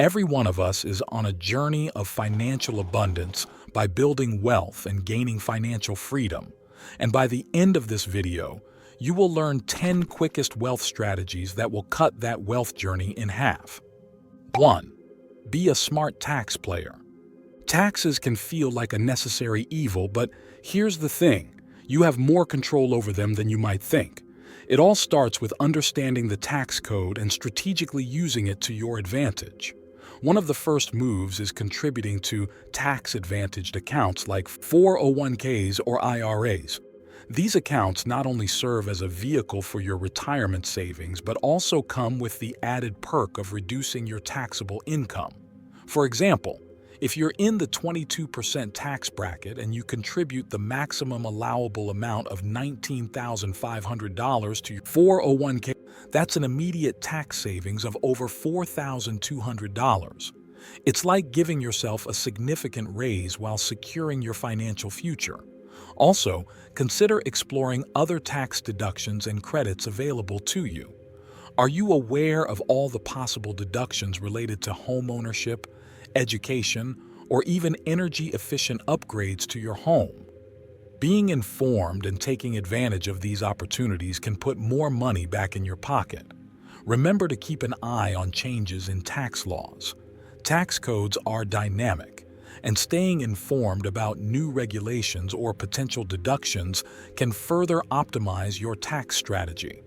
Every one of us is on a journey of financial abundance by building wealth and gaining financial freedom. And by the end of this video, you will learn 10 quickest wealth strategies that will cut that wealth journey in half. 1. Be a smart tax player. Taxes can feel like a necessary evil, but here's the thing: you have more control over them than you might think. It all starts with understanding the tax code and strategically using it to your advantage. One of the first moves is contributing to tax-advantaged accounts like 401ks or IRAs. These accounts not only serve as a vehicle for your retirement savings, but also come with the added perk of reducing your taxable income. For example, if you're in the 22% tax bracket and you contribute the maximum allowable amount of $19,500 to your 401k, that's an immediate tax savings of over $4,200. It's like giving yourself a significant raise while securing your financial future. Also, consider exploring other tax deductions and credits available to you. Are you aware of all the possible deductions related to home ownership, education, or even energy-efficient upgrades to your home? Being informed and taking advantage of these opportunities can put more money back in your pocket. Remember to keep an eye on changes in tax laws. Tax codes are dynamic, and staying informed about new regulations or potential deductions can further optimize your tax strategy.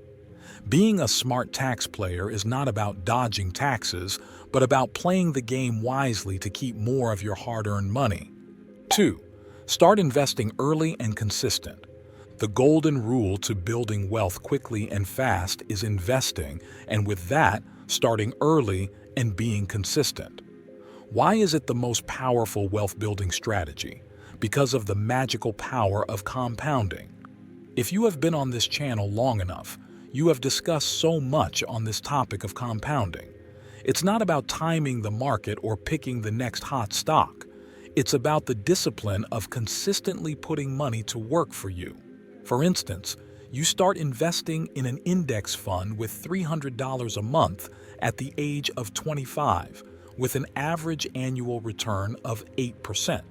Being a smart tax player is not about dodging taxes, but about playing the game wisely to keep more of your hard-earned money. 2. Start investing early and consistent. The golden rule to building wealth quickly and fast is investing, and with that, starting early and being consistent. Why is it the most powerful wealth-building strategy? Because of the magical power of compounding. If you have been on this channel long enough, you have discussed so much on this topic of compounding. It's not about timing the market or picking the next hot stock. It's about the discipline of consistently putting money to work for you. For instance, you start investing in an index fund with $300 a month at the age of 25, with an average annual return of 8%.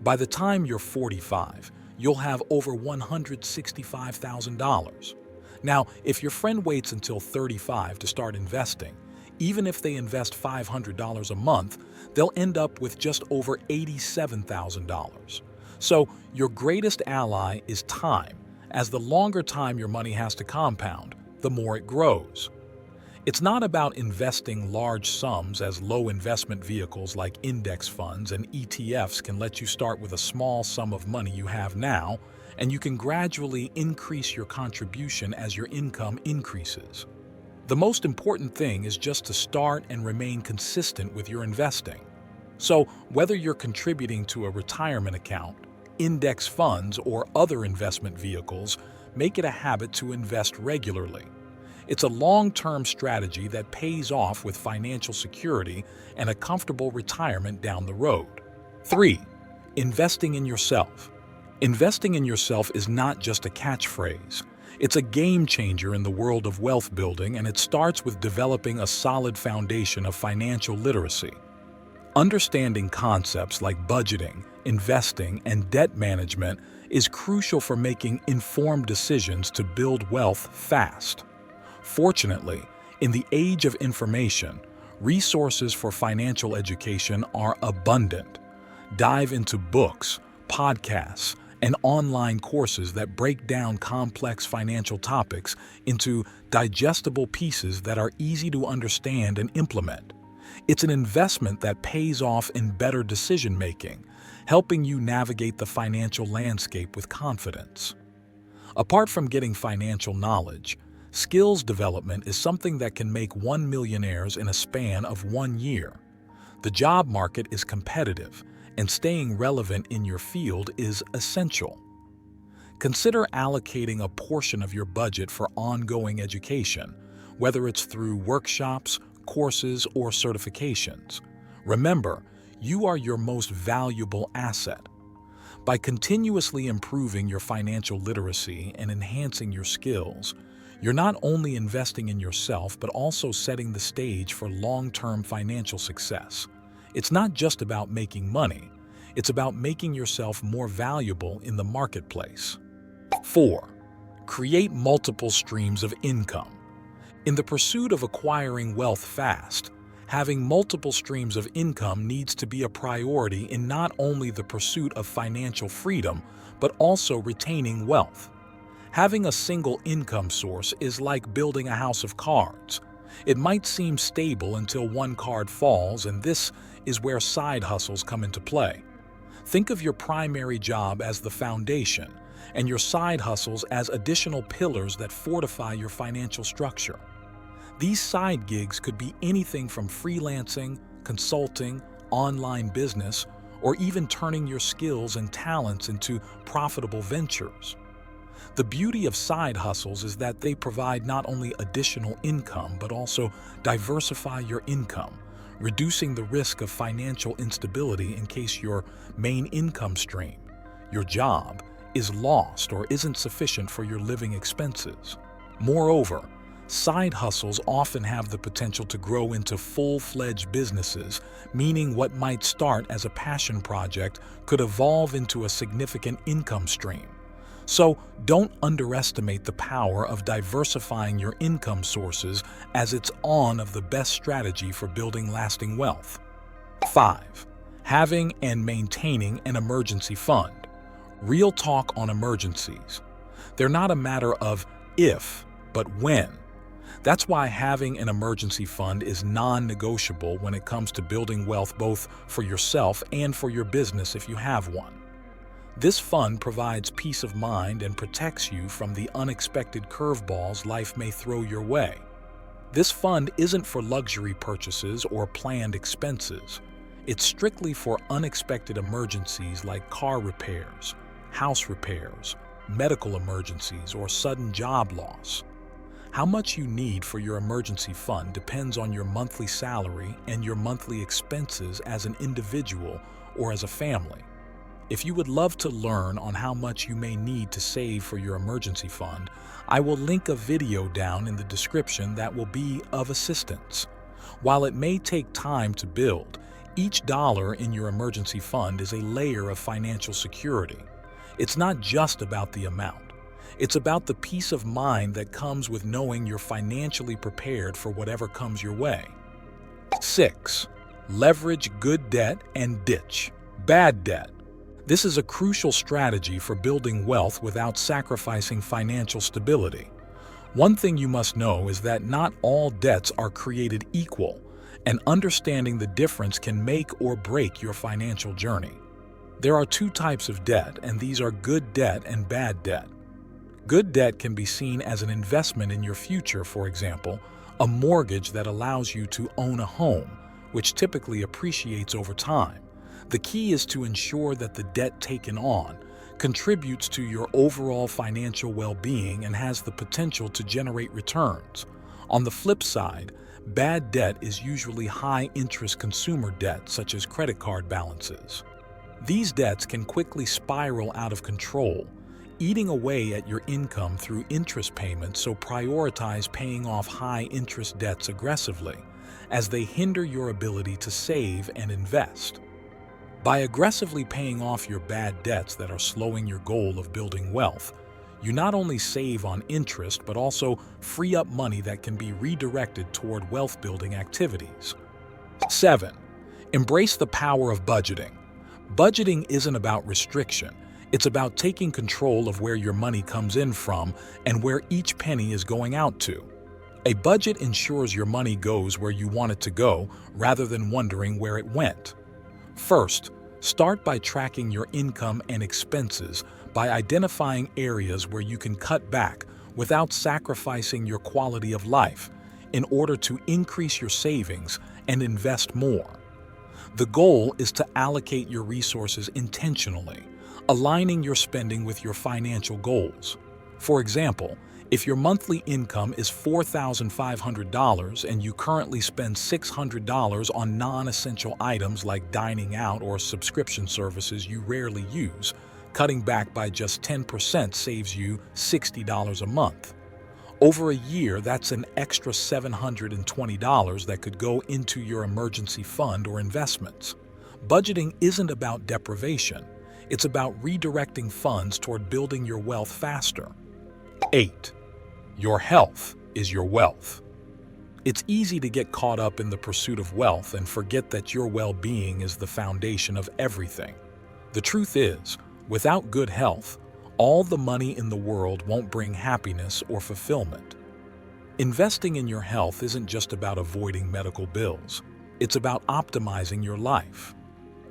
By the time you're 45, you'll have over $165,000. Now, if your friend waits until 35 to start investing, even if they invest $500 a month, they'll end up with just over $87,000. So, your greatest ally is time, as the longer time your money has to compound, the more it grows. It's not about investing large sums, as low investment vehicles like index funds and ETFs can let you start with a small sum of money you have now, and you can gradually increase your contribution as your income increases. The most important thing is just to start and remain consistent with your investing. So, whether you're contributing to a retirement account, index funds, or other investment vehicles, make it a habit to invest regularly. It's a long-term strategy that pays off with financial security and a comfortable retirement down the road. 3. Investing in yourself. Investing in yourself is not just a catchphrase. It's a game changer in the world of wealth building, and it starts with developing a solid foundation of financial literacy. Understanding concepts like budgeting, investing, and debt management is crucial for making informed decisions to build wealth fast. Fortunately, in the age of information, resources for financial education are abundant. Dive into books, podcasts, and online courses that break down complex financial topics into digestible pieces that are easy to understand and implement. It's an investment that pays off in better decision-making, helping you navigate the financial landscape with confidence. Apart from getting financial knowledge, skills development is something that can make one millionaires in a span of 1 year. The job market is competitive, and staying relevant in your field is essential. Consider allocating a portion of your budget for ongoing education, whether it's through workshops, courses, or certifications. Remember, you are your most valuable asset. By continuously improving your financial literacy and enhancing your skills, You're not only investing in yourself, but also setting the stage for long-term financial success. It's not just about making money, it's about making yourself more valuable in the marketplace. 4. Create multiple streams of income. In the pursuit of acquiring wealth fast, having multiple streams of income needs to be a priority in not only the pursuit of financial freedom, but also retaining wealth. Having a single income source is like building a house of cards. It might seem stable until one card falls, and this is where side hustles come into play. Think of your primary job as the foundation, and your side hustles as additional pillars that fortify your financial structure. These side gigs could be anything from freelancing, consulting, online business, or even turning your skills and talents into profitable ventures. The beauty of side hustles is that they provide not only additional income, but also diversify your income, reducing the risk of financial instability in case your main income stream, your job, is lost or isn't sufficient for your living expenses. Moreover, side hustles often have the potential to grow into full-fledged businesses, meaning what might start as a passion project could evolve into a significant income stream. So don't underestimate the power of diversifying your income sources, as it's one of the best strategy for building lasting wealth. 5. Having and maintaining an emergency fund. Real talk on emergencies. They're not a matter of if, but when. That's why having an emergency fund is non-negotiable when it comes to building wealth, both for yourself and for your business if you have one. This fund provides peace of mind and protects you from the unexpected curveballs life may throw your way. This fund isn't for luxury purchases or planned expenses. It's strictly for unexpected emergencies like car repairs, house repairs, medical emergencies, or sudden job loss. How much you need for your emergency fund depends on your monthly salary and your monthly expenses as an individual or as a family. If you would love to learn on how much you may need to save for your emergency fund, I will link a video down in the description that will be of assistance. While it may take time to build, each dollar in your emergency fund is a layer of financial security. It's not just about the amount. It's about the peace of mind that comes with knowing you're financially prepared for whatever comes your way. 6. Leverage good debt and ditch bad debt. This is a crucial strategy for building wealth without sacrificing financial stability. One thing you must know is that not all debts are created equal, and understanding the difference can make or break your financial journey. There are two types of debt, and these are good debt and bad debt. Good debt can be seen as an investment in your future, for example, a mortgage that allows you to own a home, which typically appreciates over time. The key is to ensure that the debt taken on contributes to your overall financial well-being and has the potential to generate returns. On the flip side, bad debt is usually high-interest consumer debt, such as credit card balances. These debts can quickly spiral out of control, eating away at your income through interest payments, so prioritize paying off high-interest debts aggressively, as they hinder your ability to save and invest. By aggressively paying off your bad debts that are slowing your goal of building wealth, you not only save on interest, but also free up money that can be redirected toward wealth-building activities. 7. Embrace the power of budgeting. Budgeting isn't about restriction. It's about taking control of where your money comes in from and where each penny is going out to. A budget ensures your money goes where you want it to go, rather than wondering where it went. First, start by tracking your income and expenses by identifying areas where you can cut back without sacrificing your quality of life in order to increase your savings and invest more. The goal is to allocate your resources intentionally, aligning your spending with your financial goals. For example, if your monthly income is $4,500 and you currently spend $600 on non-essential items like dining out or subscription services you rarely use, cutting back by just 10% saves you $60 a month. Over a year, that's an extra $720 that could go into your emergency fund or investments. Budgeting isn't about deprivation. It's about redirecting funds toward building your wealth faster. 8. Your health is your wealth. It's easy to get caught up in the pursuit of wealth and forget that your well-being is the foundation of everything. The truth is, without good health, all the money in the world won't bring happiness or fulfillment. Investing in your health isn't just about avoiding medical bills. It's about optimizing your life.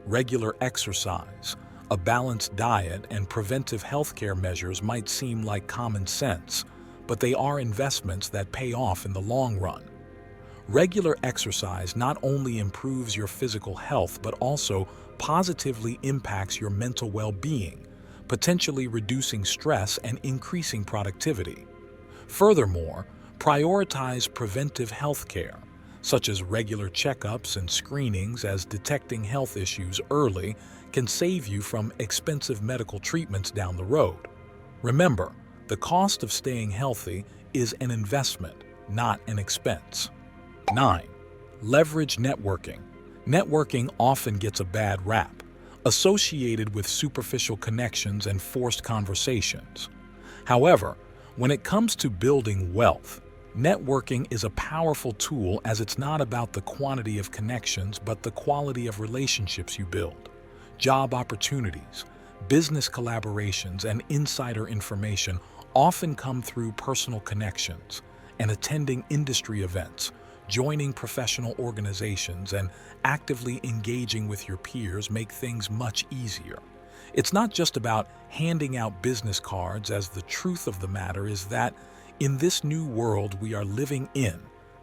Regular exercise, a balanced diet, and preventive healthcare measures might seem like common sense, but they are investments that pay off in the long run. Regular exercise not only improves your physical health but also positively impacts your mental well-being, potentially reducing stress and increasing productivity. Furthermore, prioritize preventive health care, such as regular checkups and screenings, as detecting health issues early can save you from expensive medical treatments down the road. Remember, the cost of staying healthy is an investment, not an expense. 9. Leverage networking. Networking often gets a bad rap, associated with superficial connections and forced conversations. However, when it comes to building wealth, networking is a powerful tool, as it's not about the quantity of connections but the quality of relationships you build. Job opportunities, business collaborations, and insider information often come through personal connections, and attending industry events, joining professional organizations, and actively engaging with your peers make things much easier. It's not just about handing out business cards, as the truth of the matter is that in this new world we are living in,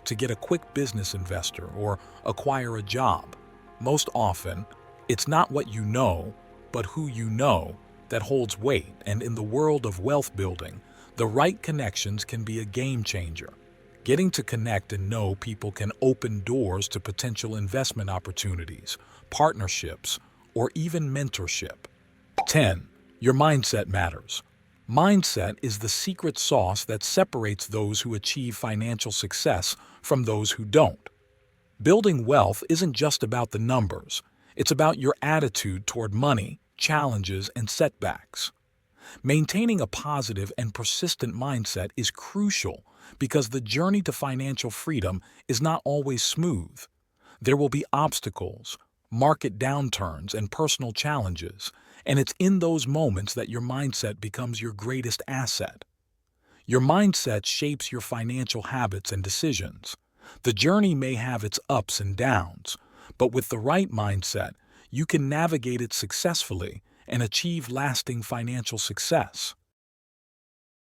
to get a quick business investor or acquire a job, most often it's not what you know, but who you know that holds weight. And in the world of wealth building, the right connections can be a game changer. Getting to connect and know people can open doors to potential investment opportunities, partnerships, or even mentorship. 10. Your mindset matters. Mindset is the secret sauce that separates those who achieve financial success from those who don't. Building wealth isn't just about the numbers. It's about your attitude toward money, challenges, and setbacks. Maintaining a positive and persistent mindset is crucial because the journey to financial freedom is not always smooth. There will be obstacles, market downturns, and personal challenges, and it's in those moments that your mindset becomes your greatest asset. Your mindset shapes your financial habits and decisions. The journey may have its ups and downs, but with the right mindset, you can navigate it successfully and achieve lasting financial success.